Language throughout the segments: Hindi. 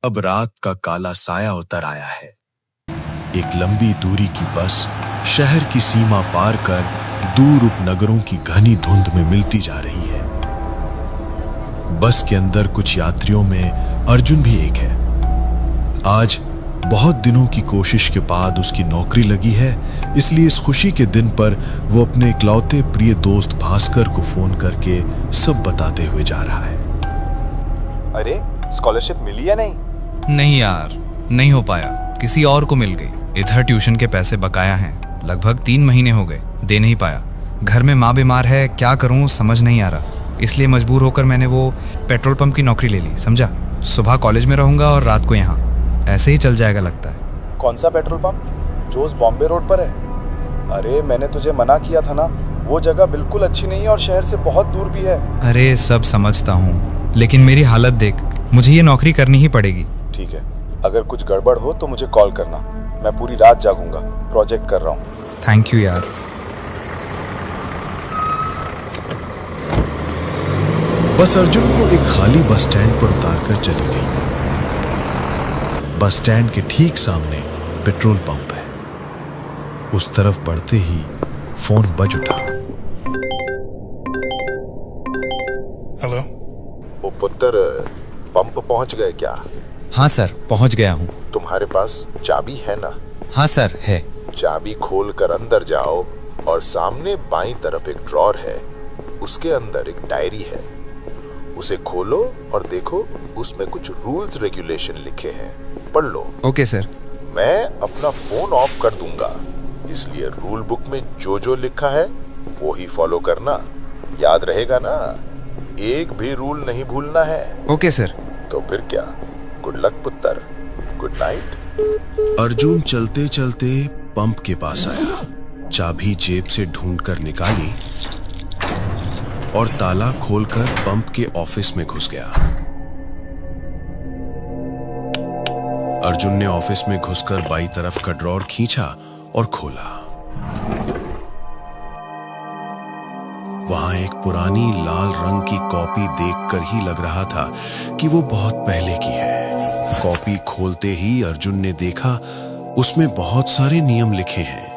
अब रात का काला साया उतर आया है। एक लंबी दूरी की बस शहर की सीमा पार कर दूर उपनगरों की घनी धुंध में मिलती जा रही है। बस के अंदर कुछ यात्रियों में अर्जुन भी एक है। आज बहुत दिनों की कोशिश के बाद उसकी नौकरी लगी है, इसलिए इस खुशी के दिन पर वो अपने इकलौते प्रिय दोस्त भास्कर को फोन करके सब बताते हुए जा रहा है। अरे स्कॉलरशिप मिली या नहीं? नहीं यार, नहीं हो पाया, किसी और को मिल गई। इधर ट्यूशन के पैसे बकाया हैं, लगभग 3 महीने हो गए, दे नहीं पाया। घर में माँ बीमार है, क्या करूँ समझ नहीं आ रहा, इसलिए मजबूर होकर मैंने वो पेट्रोल पंप की नौकरी ले ली, समझा। सुबह कॉलेज में रहूंगा और रात को यहाँ, ऐसे ही चल जाएगा लगता है। कौन सा पेट्रोल पंप? जो उस बॉम्बे रोड पर है? अरे मैंने तुझे मना किया था ना, वो जगह बिल्कुल अच्छी नहीं है और शहर से बहुत दूर भी है। अरे सब समझता हूँ, लेकिन मेरी हालत देख, मुझे ये नौकरी करनी ही पड़ेगी। ठीक है, अगर कुछ गड़बड़ हो तो मुझे कॉल करना, मैं पूरी रात जागूंगा, प्रोजेक्ट कर रहा हूँ। थैंक यू यार। बस अर्जुन को एक खाली बस स्टैंड पर उतारकर चली गई। बस स्टैंड के ठीक सामने पेट्रोल पंप है। उस तरफ बढ़ते ही फोन बज उठा। हेलो। ओ पुत्र, पंप पहुंच गए क्या? हाँ सर, पहुंच गया हूँ। तुम्हारे पास चाबी है ना? हाँ सर, है। चाबी खोलकर अंदर जाओ और सामने बाईं तरफ एक ड्रॉर है, उसके अंदर एक डायरी है, उसे खोलो और देखो, उसमें कुछ रूल्स रेगुलेशन लिखे हैं, पढ़ लो। Okay sir. मैं अपना फोन ऑफ कर दूंगा, इसलिए रूल बुक में जो जो लिखा है वो ही फॉलो करना, याद रहेगा ना? एक भी रूल नहीं भूलना है। Okay sir. तो फिर क्या, गुड लक पुत्र, गुड नाइट। अर्जुन चलते चलते पंप के पास आया, चाबी जेब से ढूंढकर निकाली और ताला खोलकर पंप के ऑफिस में घुस गया। अर्जुन ने ऑफिस में घुसकर बाईं तरफ का ड्रॉर खींचा और खोला। वहां एक पुरानी लाल रंग की कॉपी देखकर ही लग रहा था कि वो बहुत पहले की है। कॉपी खोलते ही अर्जुन ने देखा उसमें बहुत सारे नियम लिखे हैं।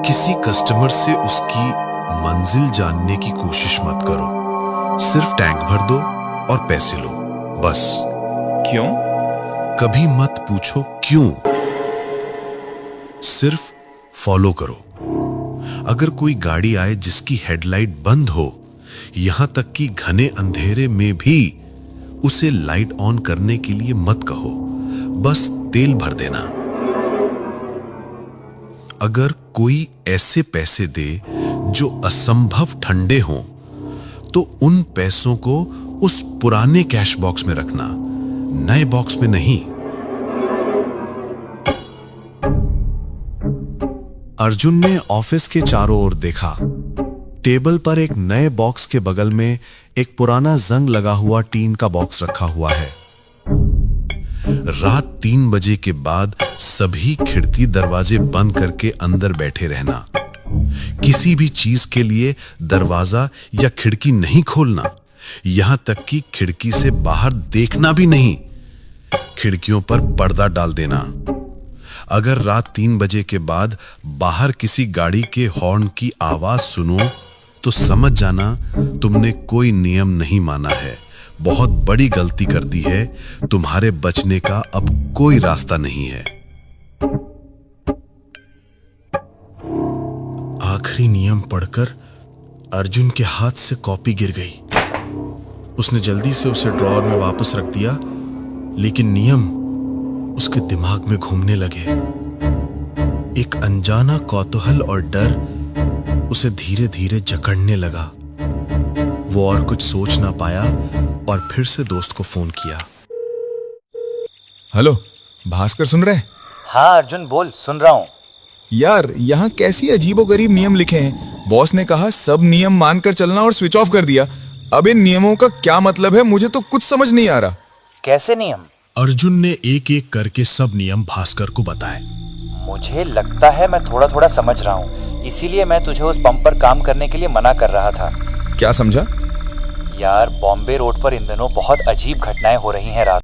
किसी कस्टमर से उसकी मंजिल जानने की कोशिश मत करो, सिर्फ टैंक भर दो और पैसे लो, बस। क्यों? कभी मत पूछो क्यों, सिर्फ फॉलो करो। अगर कोई गाड़ी आए जिसकी हेडलाइट बंद हो, यहां तक कि घने अंधेरे में भी, उसे लाइट ऑन करने के लिए मत कहो, बस तेल भर देना। अगर कोई ऐसे पैसे दे जो असंभव ठंडे हों, तो उन पैसों को उस पुराने कैश बॉक्स में रखना, नए बॉक्स में नहीं। अर्जुन ने ऑफिस के चारों ओर देखा। टेबल पर एक नए बॉक्स के बगल में एक पुराना जंग लगा हुआ टीन का बॉक्स रखा हुआ है। रात 3 बजे के बाद सभी खिड़की दरवाजे बंद करके अंदर बैठे रहना। किसी भी चीज के लिए दरवाजा या खिड़की नहीं खोलना, यहां तक कि खिड़की से बाहर देखना भी नहीं। खिड़कियों पर पर्दा डाल देना। अगर रात 3 बजे के बाद बाहर किसी गाड़ी के हॉर्न की आवाज सुनो तो समझ जाना तुमने कोई नियम नहीं माना है, बहुत बड़ी गलती कर दी है, तुम्हारे बचने का अब कोई रास्ता नहीं है। आखिरी नियम पढ़कर अर्जुन के हाथ से कॉपी गिर गई। उसने जल्दी से उसे ड्रॉअर में वापस रख दिया, लेकिन नियम उसके दिमाग में घूमने लगे। एक अनजाना कौतूहल और डर उसे धीरे धीरे जकड़ने लगा। वो और कुछ सोच ना पाया और फिर से दोस्त को फोन किया। हेलो, भास्कर सुन रहे? हाँ अर्जुन बोल, सुन रहा हूँ। यार यहाँ कैसी अजीबोगरीब नियम लिखे हैं। बॉस ने कहा सब नियम मानकर चलना और स्विच ऑफ कर दिया। अब इन नियमों का क्या मतलब है, मुझे तो कुछ समझ नहीं आ रहा। कैसे नियम? अर्जुन ने एक एक करके सब नियम भास्कर को बताए। मुझे लगता है मैं थोड़ा थोड़ा समझ रहा हूँ, इसीलिए मैं तुझे उस पंप पर काम करने के लिए मना कर रहा था। क्या समझा? यार बॉम्बे रोड पर इन दिनों बहुत अजीब घटनाएं हो रही हैं रात